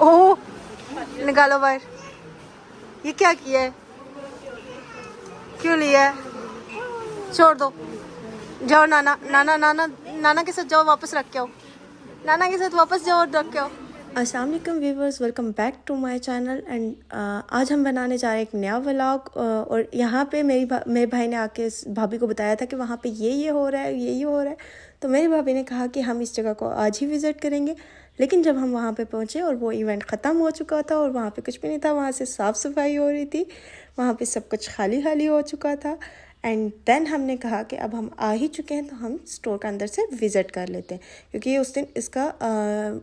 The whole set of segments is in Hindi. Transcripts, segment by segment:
ओह, निकालो बाहर। ये क्या किया है? क्यों लिया है? छोड़ दो। जाओ नाना नाना नाना नाना के साथ जाओ, वापस रख के आओ। नाना के साथ वापस जाओ और रख के आओ। अस्सलाम वालेकुम viewers, welcome back to my channel. And आज हम बनाने जा रहे हैं एक नया व्लॉग। और यहाँ पे मेरे भाई ने आके भाभी को बताया था कि वहाँ पे ये हो रहा है, ये हो रहा है। तो मेरी भाभी ने कहा कि हम इस जगह को आज ही विज़िट करेंगे। लेकिन जब हम वहाँ पे पहुँचे और वो इवेंट ख़त्म हो चुका था और वहाँ पे कुछ भी नहीं था, वहाँ से साफ़ सफाई हो रही थी, वहाँ पे सब कुछ खाली खाली हो चुका था। एंड देन हमने कहा कि अब हम आ ही चुके हैं तो हम स्टोर का अंदर से विज़िट कर लेते हैं, क्योंकि उस दिन इसका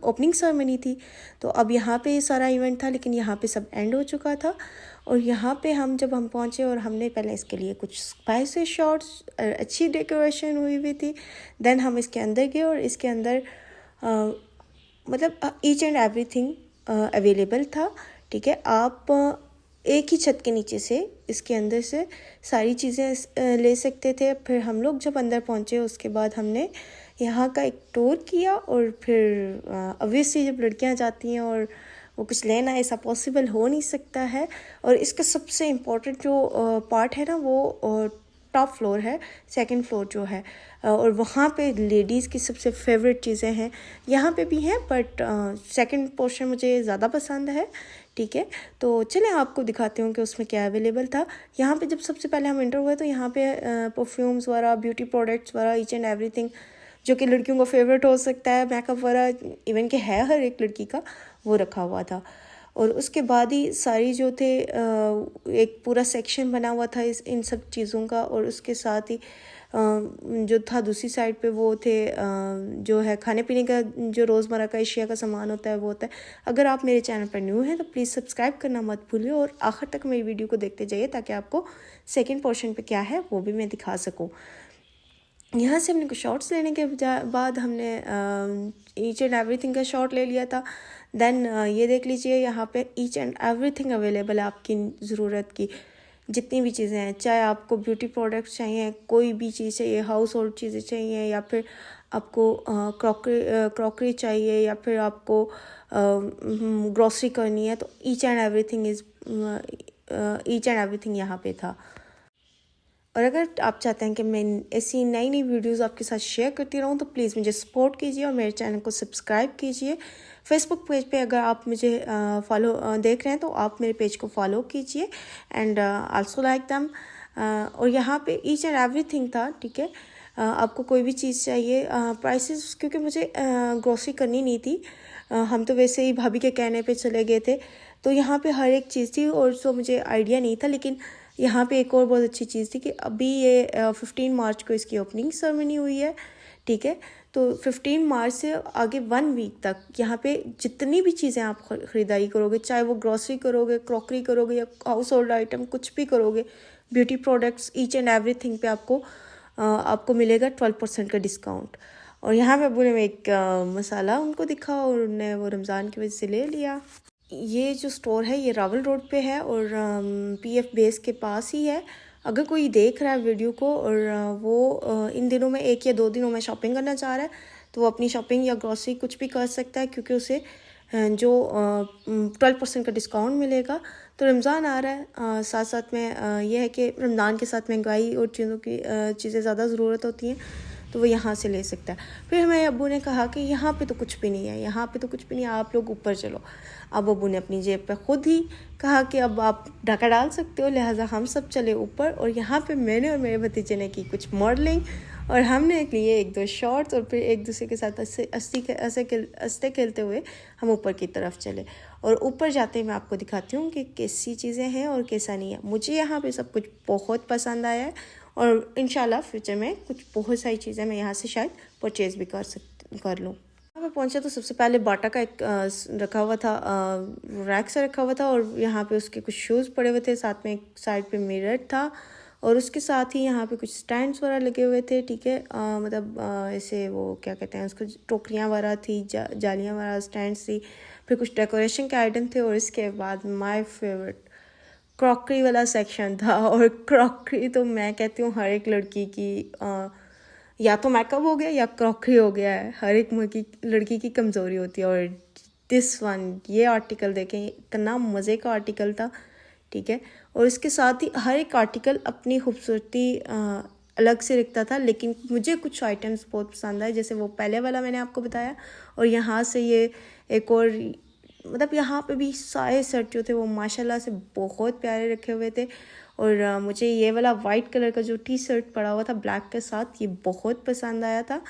ओपनिंग सेरेमनी थी। तो अब यहाँ पे ये सारा इवेंट था, लेकिन यहाँ पे सब एंड हो चुका था। और यहाँ पे जब हम पहुँचे और हमने पहले इसके लिए कुछ स्पाइसी शॉट्स, अच्छी डेकोरेशन हुई हुई थी। देन हम इसके अंदर गए और इसके अंदर मतलब ईच एंड एवरीथिंग अवेलेबल था। ठीक है, आप एक ही छत के नीचे से इसके अंदर से सारी चीज़ें ले सकते थे। फिर हम लोग जब अंदर पहुँचे उसके बाद हमने यहाँ का एक टूर किया। और फिर ऑब्वियसली जब लड़कियाँ जाती हैं और वो कुछ लेना, ऐसा पॉसिबल हो नहीं सकता है। और इसका सबसे इम्पोर्टेंट जो पार्ट है ना, वो टॉप फ्लोर है, सेकंड फ्लोर जो है। और वहाँ पे लेडीज़ की सबसे फेवरेट चीज़ें हैं, यहाँ पे भी हैं, बट सेकंड पोर्शन मुझे ज़्यादा पसंद है। ठीक है, तो चलें आपको दिखाती हूँ कि उसमें क्या अवेलेबल था। यहाँ पे जब सबसे पहले हम एंटर हुए तो यहाँ पे परफ्यूम्स वगैरह, ब्यूटी प्रोडक्ट्स वगैरह, ईच एंड एवरीथिंग जो कि लड़कियों का फेवरेट हो सकता है, मेकअप वगैरह इवन के है हर एक लड़की का, वो रखा हुआ था। और उसके बाद ही सारी जो थे एक पूरा सेक्शन बना हुआ था इन सब चीज़ों का। और उसके साथ ही जो था दूसरी साइड पे वो थे जो है खाने पीने का, जो रोज़मर्रा का एशिया का सामान होता है वो होता है। अगर आप मेरे चैनल पर न्यू हैं तो प्लीज़ सब्सक्राइब करना मत भूलिए और आखिर तक मेरी वीडियो को देखते जाइए, ताकि आपको सेकंड पोर्शन पे क्या है वो भी मैं दिखा सकूँ। यहाँ से हमने कुछ शॉट्स लेने के बाद हमने ईच एंड एवरीथिंग का शॉट ले लिया था। देन ये देख लीजिए, यहाँ पे ईच एंड एवरीथिंग अवेलेबल है आपकी ज़रूरत की जितनी भी चीज़ें हैं। चाहे आपको ब्यूटी प्रोडक्ट्स चाहिए, कोई भी चीज़ चाहिए, हाउस होल्ड चीज़ें चाहिए, या फिर आपको क्रॉकरी चाहिए, या फिर आपको ग्रॉसरी करनी है, तो ईच एंड एवरीथिंग यहाँ पे था। और अगर आप चाहते हैं कि मैं ऐसी नई नई वीडियोज़ आपके साथ शेयर करती रहूँ तो प्लीज़ मुझे सपोर्ट कीजिए और मेरे चैनल को सब्सक्राइब कीजिए। फेसबुक पेज पे अगर आप मुझे फॉलो देख रहे हैं तो आप मेरे पेज को फॉलो कीजिए एंड आल्सो लाइक दैम। और यहाँ पे ईच एंड एवरीथिंग था। ठीक है, आपको कोई भी चीज़ चाहिए, प्राइसेस क्योंकि मुझे ग्रॉसरी करनी नहीं थी, हम तो वैसे ही भाभी के कहने पे चले गए थे, तो यहाँ पे हर एक चीज़ थी और सो मुझे आइडिया नहीं था। लेकिन यहाँ पे एक और बहुत अच्छी चीज़ थी कि अभी ये 15 मार्च को इसकी ओपनिंग सेरेमनी हुई है। ठीक है, तो 15 मार्च से आगे 1 वीक तक यहाँ पे जितनी भी चीज़ें आप ख़रीदारी करोगे, चाहे वो ग्रॉसरी करोगे, क्रॉकरी करोगे, या हाउस होल्ड आइटम कुछ भी करोगे, beauty products, each and everything पे आपको मिलेगा 12% का डिस्काउंट। और यहाँ पे अबू ने एक मसाला उनको दिखा और उन्होंने वो रमज़ान की वजह से ले लिया। ये जो स्टोर है ये रावल रोड पे है और पीएफ बेस के पास ही है। अगर कोई देख रहा है वीडियो को और वो इन दिनों में 1 या 2 दिनों में शॉपिंग करना चाह रहा है, तो वो अपनी शॉपिंग या ग्रॉसरी कुछ भी कर सकता है, क्योंकि उसे जो 12% का डिस्काउंट मिलेगा। तो रमज़ान आ रहा है, साथ साथ में ये है कि रमज़ान के साथ महंगाई और चीज़ों की चीज़ें ज़्यादा ज़रूरत होती हैं, तो वो यहाँ से ले सकता है। फिर हमें अब्बू ने कहा कि यहाँ पे तो कुछ भी नहीं है, यहाँ पे तो कुछ भी नहीं है, आप लोग ऊपर चलो। अब अब्बू ने अपनी जेब पे खुद ही कहा कि अब आप डाका डाल सकते हो, लिहाजा हम सब चले ऊपर। और यहाँ पे मैंने और मेरे भतीजे ने की कुछ मॉडलिंग और हमने लिए 1-2 शॉट्स और फिर एक दूसरे के साथ हंसते खेलते हुए हम ऊपर की तरफ चले। और ऊपर जाते ही मैं आपको दिखाती हूँ कि कैसी चीज़ें हैं और कैसा नहीं है। मुझे यहाँ पे सब कुछ बहुत पसंद आया है और इंशाल्लाह फ्यूचर में कुछ बहुत सारी चीज़ें मैं यहाँ से शायद परचेज़ भी कर लूँ। यहाँ पे पहुँचा तो सबसे पहले बाटा का एक रखा हुआ था, रैक से रखा हुआ था, और यहाँ पे उसके कुछ शूज़ पड़े हुए थे, साथ में एक साइड पे मिरर था, और उसके साथ ही यहाँ पे कुछ स्टैंड्स वगैरह लगे हुए थे। ठीक है, मतलब ऐसे वो क्या कहते हैं उसको, टोकरियाँ वगैरह थी, जालियाँ वगैरह, स्टैंड्स थी, फिर कुछ डेकोरेशन के आइटम थे। और इसके बाद माय फेवरेट क्रॉकरी वाला सेक्शन था। और क्रॉकरी तो मैं कहती हूँ हर एक लड़की की या तो मेकअप हो गया या क्रॉकरी हो गया है, हर एक लड़की की कमज़ोरी होती है। और दिस वन, ये आर्टिकल देखें, इतना मज़े का आर्टिकल था, ठीक है। और इसके साथ ही हर एक आर्टिकल अपनी खूबसूरती अलग से रखता था, लेकिन मुझे कुछ आइटम्स बहुत पसंद आए, जैसे वो पहले वाला मैंने आपको बताया, और यहाँ से ये एक और, मतलब यहाँ पे भी सारे सेट जो थे वो माशाल्लाह से बहुत प्यारे रखे हुए थे। और मुझे ये वाला वाइट कलर का जो टी शर्ट पड़ा हुआ था ब्लैक के साथ, ये बहुत पसंद आया था।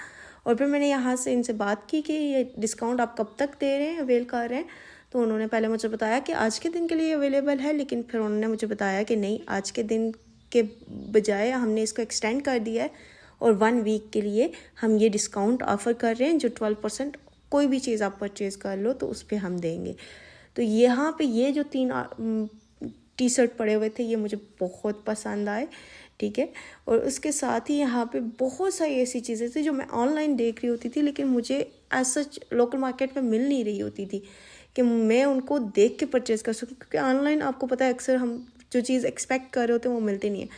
और फिर मैंने यहाँ से इनसे बात की कि ये डिस्काउंट आप कब तक दे रहे हैं, अवेल कर रहे हैं। तो उन्होंने पहले मुझे बताया कि आज के दिन के लिए अवेलेबल है, लेकिन फिर उन्होंने मुझे बताया कि नहीं, आज के दिन के बजाय हमने इसको एक्सटेंड कर दिया है और 1 वीक के लिए हम ये डिस्काउंट ऑफ़र कर रहे हैं, जो 12% कोई भी चीज़ आप परचेज़ कर लो तो उस पर हम देंगे। तो यहाँ पे ये जो 3 टी शर्ट पड़े हुए थे ये मुझे बहुत पसंद आए, ठीक है। और उसके साथ ही यहाँ पे बहुत सारी ऐसी चीज़ें थी जो मैं ऑनलाइन देख रही होती थी, लेकिन मुझे एज सच लोकल मार्केट में मिल नहीं रही होती थी कि मैं उनको देख के परचेज़ कर सकूँ, क्योंकि ऑनलाइन आपको पता है अक्सर हम जो चीज़ एक्सपेक्ट कर रहे होते हैं वो मिलती नहीं है।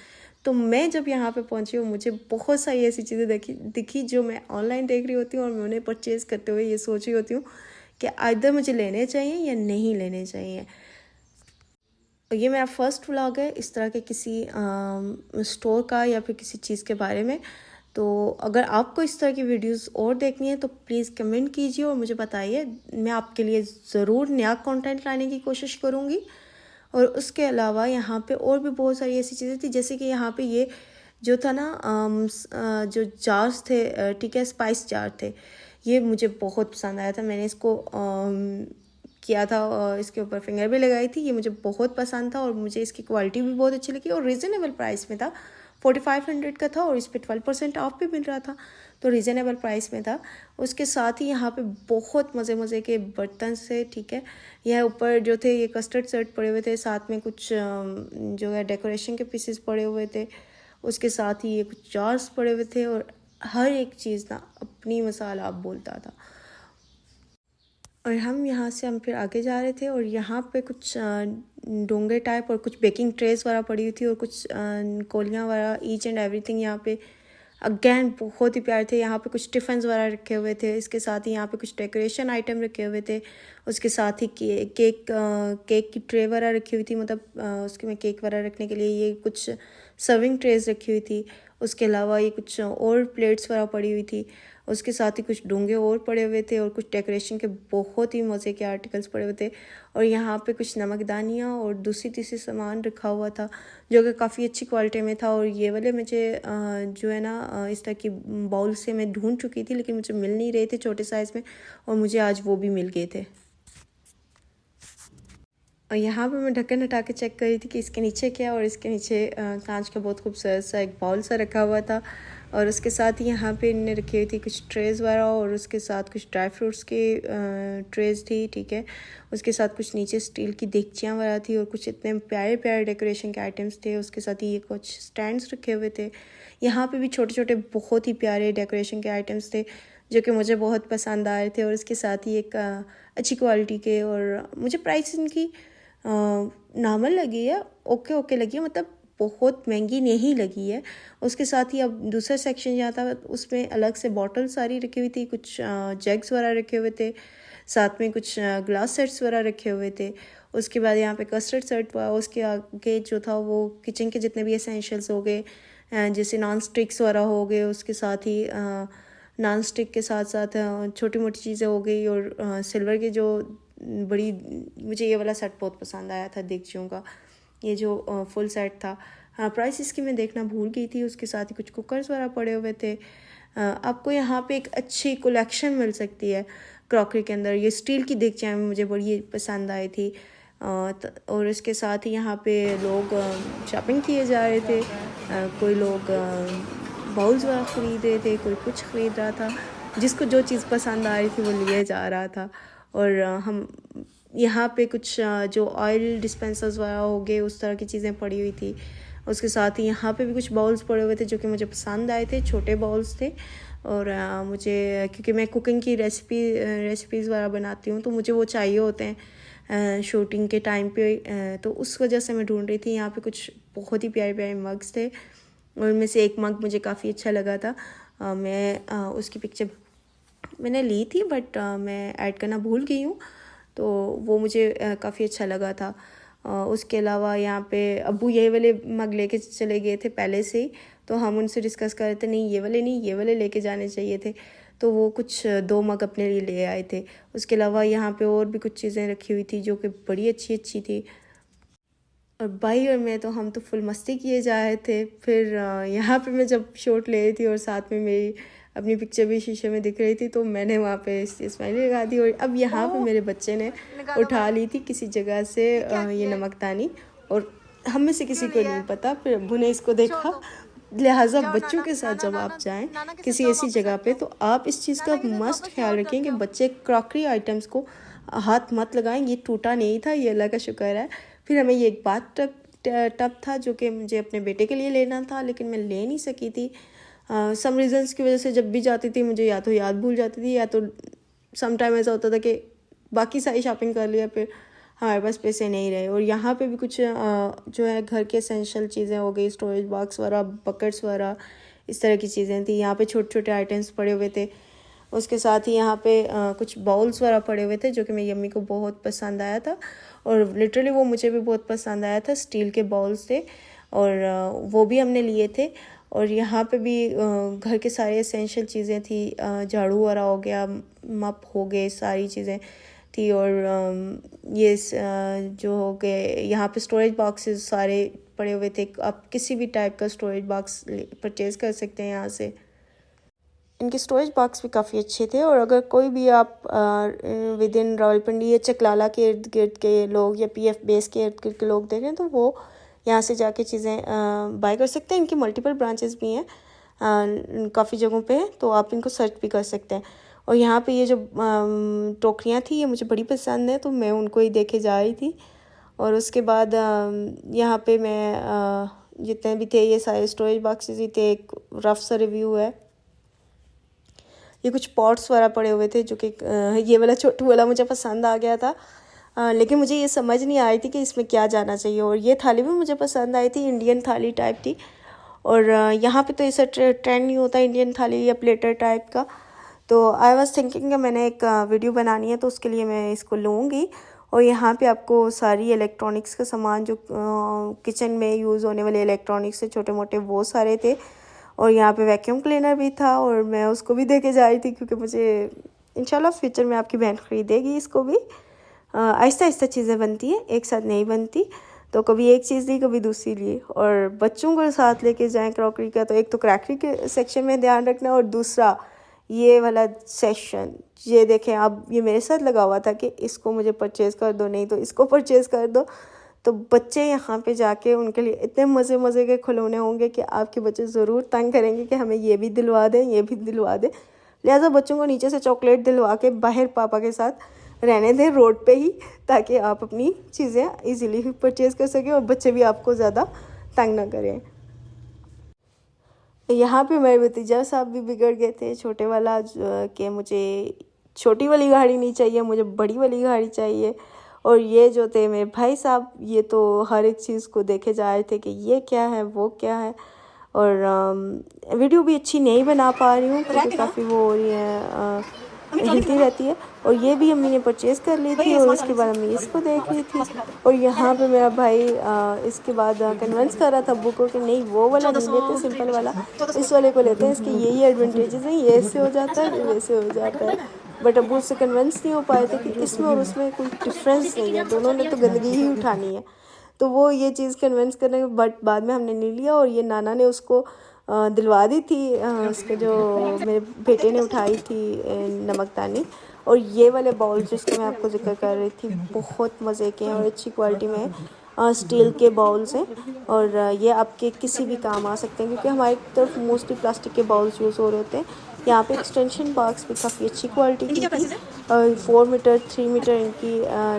तो मैं जब यहाँ पे पहुँची हूँ, मुझे बहुत सारी ऐसी चीज़ें दिखी जो मैं ऑनलाइन देख रही होती हूँ, और मैं उन्हें परचेज़ करते हुए ये सोच रही होती हूँ कि आइदर मुझे लेने चाहिए या नहीं लेने चाहिए। ये मेरा फर्स्ट व्लॉग है इस तरह के किसी स्टोर का या फिर किसी चीज़ के बारे में। तो अगर आपको इस तरह की वीडियोस और देखनी है तो प्लीज़ कमेंट कीजिए और मुझे बताइए, मैं आपके लिए ज़रूर नया कंटेंट लाने की कोशिश करूँगी। और उसके अलावा यहाँ पे और भी बहुत सारी ऐसी चीज़ें थी, जैसे कि यहाँ पे ये जो था ना जो जार्स थे, ठीक है, स्पाइस जार थे, ये मुझे बहुत पसंद आया था। मैंने इसको किया था और इसके ऊपर फिंगर भी लगाई थी। ये मुझे बहुत पसंद था और मुझे इसकी क्वालिटी भी बहुत अच्छी लगी और रीज़नेबल प्राइस में था। 4500 का था और इस पर 12% ऑफ भी मिल रहा था, तो रीज़नेबल प्राइस में था। उसके साथ ही यहाँ पे बहुत मज़े के बर्तन से, ठीक है। यह ऊपर जो थे ये कस्टर्ड सेट पड़े हुए थे, साथ में कुछ जो है डेकोरेशन के पीसेस पड़े हुए थे। उसके साथ ही ये कुछ जार्स पड़े हुए थे और हर एक चीज़ ना अपनी मसाला आप बोलता था। और हम फिर आगे जा रहे थे और यहाँ पे कुछ डोंगे टाइप और कुछ बेकिंग ट्रेस वगैरह पड़ी हुई थी और कुछ कोलियाँ वगैरह, ईच एंड एवरीथिंग यहाँ पे अगेन बहुत ही प्यारे थे। यहाँ पे कुछ टिफ़िन्स वगैरह रखे हुए थे, इसके साथ ही यहाँ पे कुछ डेकोरेशन आइटम रखे हुए थे। उसके साथ ही केक की ट्रे वगैरह रखी हुई थी, मतलब उसके में केक वगैरह रखने के लिए ये कुछ सर्विंग ट्रेज रखी हुई थी। उसके अलावा ये कुछ और प्लेट्स वगैरह पड़ी हुई थी। उसके साथ ही कुछ डोंगे और पड़े हुए थे और कुछ डेकोरेशन के बहुत ही मज़े के आर्टिकल्स पड़े हुए थे। और यहाँ पे कुछ नमकदानियाँ और दूसरी तीसरी सामान रखा हुआ था जो कि काफ़ी अच्छी क्वालिटी में था। और ये वाले मुझे जो है ना इस तरह की बाउल से मैं ढूंढ चुकी थी, लेकिन मुझे मिल नहीं रहे थे छोटे साइज़ में, और मुझे आज वो भी मिल गए थे। और यहाँ पे मैं ढक्कन हटा के चेक कर रही थी कि इसके नीचे क्या, और इसके नीचे कांच का बहुत खूबसूरत सा एक बाउल सा रखा हुआ था। और उसके साथ ही यहाँ पे इन्हें रखी हुई थी कुछ ट्रेज़ वगैरह, और उसके साथ कुछ ड्राई फ्रूट्स के ट्रेज़ थी, ठीक है। उसके साथ कुछ नीचे स्टील की देगचियाँ वगैरह थी और कुछ इतने प्यारे प्यारे डेकोरेशन के आइटम्स थे। उसके साथ ही ये कुछ स्टैंड्स रखे हुए थे। यहाँ पे भी छोटे छोटे बहुत ही प्यारे डेकोरेशन के आइटम्स थे जो कि मुझे बहुत पसंद आ रहे थे। और इसके साथ ही एक अच्छी क्वालिटी के, और मुझे प्राइस इनकी नॉर्मल लगी है, ओके लगी है, मतलब बहुत महंगी नहीं लगी है। उसके साथ ही अब दूसरा सेक्शन जहाँ था उसमें अलग से बॉटल सारी रखी हुई थी, कुछ जग्स वगैरह रखे हुए थे, साथ में कुछ ग्लास सेट्स वगैरह रखे हुए थे। उसके बाद यहाँ पे कस्टर्ड सेट हुआ, उसके आगे जो था वो किचन के जितने भी एसेंशियल्स हो गए, जैसे नॉन स्टिक्स वगैरह हो गए। उसके साथ ही नॉन स्टिक के साथ साथ छोटी मोटी चीज़ें हो गई, और सिल्वर के जो बड़ी, मुझे ये वाला सेट बहुत पसंद आया था देगचियों का, ये जो फुल सेट था। हाँ, प्राइस इसकी मैं देखना भूल गई थी। उसके साथ ही कुछ कुकर्स वगैरह पड़े हुए थे। आपको यहाँ पे एक अच्छी कलेक्शन मिल सकती है क्रॉकरी के अंदर। ये स्टील की देगचियाँ मुझे बड़ी पसंद आई थी। और इसके साथ ही यहाँ पे लोग शॉपिंग किए जा रहे थे। कोई लोग बाउल्स वगैरह ख़रीद रहे थे, कोई कुछ ख़रीद रहा था, जिसको जो चीज़ पसंद आ रही थी वो लिए जा रहा था। और हम यहाँ पे कुछ जो ऑयल डिस्पेंसर्स वगैरह हो गए, उस तरह की चीज़ें पड़ी हुई थी। उसके साथ ही यहाँ पे भी कुछ बाउल्स पड़े हुए थे जो कि मुझे पसंद आए थे, छोटे बाउल्स थे। और मुझे, क्योंकि मैं कुकिंग की रेसिपीज़ वगैरह बनाती हूँ, तो मुझे वो चाहिए होते हैं शूटिंग के टाइम पे, तो उस वजह से मैं ढूंढ रही थी। यहाँ पे कुछ बहुत ही प्यारे प्यारे मग्स थे, और उनमें से एक मग मुझे काफ़ी अच्छा लगा था। मैं उसकी पिक्चर मैंने ली थी, बट मैं ऐड करना भूल गई हूँ। तो वो मुझे काफ़ी अच्छा लगा था। उसके अलावा यहाँ पे अब्बू ये वाले मग लेके चले गए थे पहले से ही, तो हम उनसे डिस्कस कर रहे थे नहीं ये वाले नहीं, ये वाले लेके जाने चाहिए थे, तो वो कुछ 2 मग अपने लिए ले आए थे। उसके अलावा यहाँ पे और भी कुछ चीज़ें रखी हुई थी जो कि बड़ी अच्छी अच्छी थी। और भाई और मैं तो हम तो फुल मस्ती किए जा रहे थे। फिर यहाँ पे मैं जब शॉट ले रही थी और साथ में मेरी अपनी पिक्चर भी शीशे में दिख रही थी, तो मैंने वहाँ पे स्माइल लगा दी। और अब यहाँ पे मेरे बच्चे ने उठा ली थी किसी जगह से ये नमकदानी, और हम में से किसी को नहीं पता। फिर अब्बू ने इसको देखा। लिहाजा बच्चों के साथ जब आप जाएं किसी ऐसी जगह पे, तो आप इस चीज़ का मस्ट ख्याल रखें कि बच्चे क्रॉकरी आइटम्स को हाथ मत लगाएं। ये टूटा नहीं था, ये अल्लाह का शुक्र है। फिर हमें ये एक बात टब था जो कि मुझे अपने बेटे के लिए लेना था, लेकिन मैं ले नहीं सकी थी सम रीज़न्स की वजह से। जब भी जाती थी मुझे या तो याद भूल जाती थी, या तो सम टाइम ऐसा होता था कि बाकी सारी शॉपिंग कर लिया, फिर हमारे पास पैसे नहीं रहे। और यहाँ पे भी कुछ जो है घर के एसेंशियल चीज़ें हो गई, स्टोरेज बॉक्स वगैरह, बकेट्स वगैरह, इस तरह की चीज़ें थी। यहाँ पे छोटे छोटे आइटम्स पड़े हुए थे। उसके साथ ही यहाँ पे कुछ बाउल्स वगैरह पड़े हुए थे जो कि मेरी अम्मी को बहुत पसंद आया था, और लिटरली वो मुझे भी बहुत पसंद आया था। स्टील के बाउल्स थे और वो भी हमने लिए थे। और यहाँ पे भी घर के सारे एसेंशियल चीज़ें थी, झाड़ू वगैरह हो गया, मप हो गए, सारी चीज़ें थी। और ये जो हो गए, यहाँ पे स्टोरेज बॉक्सेस सारे पड़े हुए थे। आप किसी भी टाइप का स्टोरेज बॉक्स परचेज़ कर सकते हैं यहाँ से। इनके स्टोरेज बॉक्स भी काफ़ी अच्छे थे। और अगर कोई भी आप विद इन रावलपिंडी या चकलाला के इर्द गिर्द के लोग या PF बेस के इर्द गिर्द के लोग देखें, तो वो यहाँ से जाके चीज़ें बाय कर सकते हैं। इनकी मल्टीपल ब्रांचेस भी हैं काफ़ी जगहों पे, तो आप इनको सर्च भी कर सकते हैं। और यहाँ पे ये जो टोकरियाँ थी ये मुझे बड़ी पसंद है, तो मैं उनको ही देखे जा रही थी। और उसके बाद यहाँ पे मैं जितने भी थे ये सारे स्टोरेज बॉक्सेस ही थे। एक रफ सा रिव्यू है। ये कुछ पॉट्स वगैरह पड़े हुए थे जो कि ये वाला छोटू वाला मुझे पसंद आ गया था, लेकिन मुझे ये समझ नहीं आई थी कि इसमें क्या जाना चाहिए। और ये थाली भी मुझे पसंद आई थी, इंडियन थाली टाइप थी। और यहाँ पे तो ऐसा ट्रेंड नहीं होता इंडियन थाली या प्लेटर टाइप का, तो आई वाज थिंकिंग कि मैंने एक वीडियो बनानी है, तो उसके लिए मैं इसको लूँगी। और यहाँ पे आपको सारी इलेक्ट्रॉनिक्स का सामान जो किचन में यूज़ होने वाले इलेक्ट्रॉनिक्स से छोटे मोटे वो सारे थे। और यहाँ पे वैक्यूम क्लीनर भी था, और मैं उसको भी देके जा रही थी क्योंकि मुझे इंशाल्लाह फ्यूचर में आपकी बहन ख़रीदेगी इसको भी। आहिस्ता आहिस्ता चीज़ें बनती हैं, एक साथ नहीं बनती, तो कभी एक चीज़ ली कभी दूसरी ली। और बच्चों को साथ लेके जाएं क्रॉकरी का, तो एक तो क्रॉकरी के सेक्शन में ध्यान रखना, और दूसरा ये वाला सेक्शन। ये देखें, अब ये मेरे साथ लगा हुआ था कि इसको मुझे परचेज़ कर दो, नहीं तो इसको परचेज़ कर दो। तो बच्चे यहाँ पे जाके उनके लिए इतने मज़े मज़े के खिलौने होंगे कि आपके बच्चे ज़रूर तंग करेंगे कि हमें ये भी दिलवा दें, ये भी दिलवा दें। लिहाजा बच्चों को नीचे से चॉकलेट दिलवा के बाहर पापा के साथ रहने दें रोड पे ही, ताकि आप अपनी चीज़ें इजीली परचेज़ कर सकें और बच्चे भी आपको ज़्यादा तंग ना करें। यहाँ पे मेरे भतीजा साहब भी बिगड़ गए थे, छोटे वाला, कि मुझे छोटी वाली गाड़ी नहीं चाहिए, मुझे बड़ी वाली गाड़ी चाहिए। और ये जो थे मेरे भाई साहब, ये तो हर एक चीज़ को देखे जा रहे थे कि ये क्या है वो क्या है। और वीडियो भी अच्छी नहीं बना पा रही हूँ क्योंकि काफ़ी वो हो रही है, हिलती रहती है। और ये भी अम्मी ने परचेज़ कर ली थी, और उसके बाद अम्मी इसको देख रही थी। और यहाँ पे मेरा भाई इसके बाद कन्विंस कर रहा था अब्बू को कि नहीं वो वाला नहीं लेते, सिंपल वाला, इस वाले को लेते हैं, इसके यही एडवांटेजेस हैं, ये ऐसे हो जाता है, ये वैसे हो जाता है। बट अब्बू उससे कन्विंस नहीं हो पाए थे कि इसमें और उसमें कोई डिफरेंस नहीं है, दोनों ने तो गंदगी ही उठानी है। तो वो ये चीज़ कन्विंस करने के बट बाद में हमने नहीं लिया, और ये नाना ने उसको दिलवा दी थी, उसके जो मेरे बेटे ने उठाई थी नमकदानी। और ये वाले बाउल जिसको मैं आपको जिक्र कर रही थी, बहुत मज़े के हैं और अच्छी क्वालिटी में स्टील के बाउल्स हैं। और ये आपके किसी भी काम आ सकते हैं क्योंकि हमारी तरफ मोस्टली प्लास्टिक के बाउल्स यूज़ हो रहे होते हैं। यहाँ पे एक्सटेंशन बॉक्स भी काफ़ी अच्छी क्वालिटी की थी, 4 मीटर 3 मीटर इनकी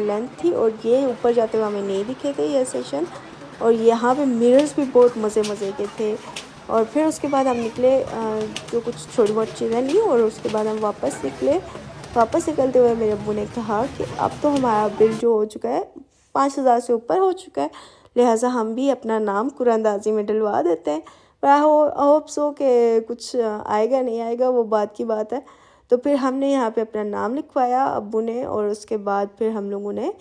लेंथ थी, और ये ऊपर जाते हुए हमें नहीं दिखे थे ये सेशन। और यहाँ पे मिरर्स भी बहुत मज़े मज़े के थे। और फिर उसके बाद हम निकले, जो कुछ छोटी बहुत चीज़ें ली, और उसके बाद हम वापस निकले। वापस निकलते हुए मेरे अब्बू ने कहा कि अब तो हमारा बिल जो हो चुका है 5,000 से ऊपर हो चुका है, लिहाजा हम भी अपना नाम कुरानदाजी में डलवा देते हैं। पर आई होप सो कि कुछ आएगा नहीं आएगा वो बात की बात है। तो फिर हमने यहाँ पे अपना नाम लिखवाया अब्बू ने, और उसके बाद फिर हम लोगों ने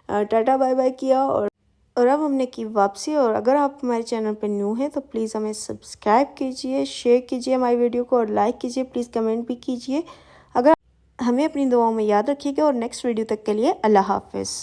टाटा बाय बाय किया और अब हमने की वापसी। और अगर आप हमारे चैनल पर न्यू हैं तो प्लीज़ हमें सब्सक्राइब कीजिए, शेयर कीजिए हमारी वीडियो को और लाइक कीजिए, प्लीज़ कमेंट भी कीजिए। अगर हमें अपनी दुआओं में याद रखिएगा और नेक्स्ट वीडियो तक के लिए अल्लाह हाफ़िज़।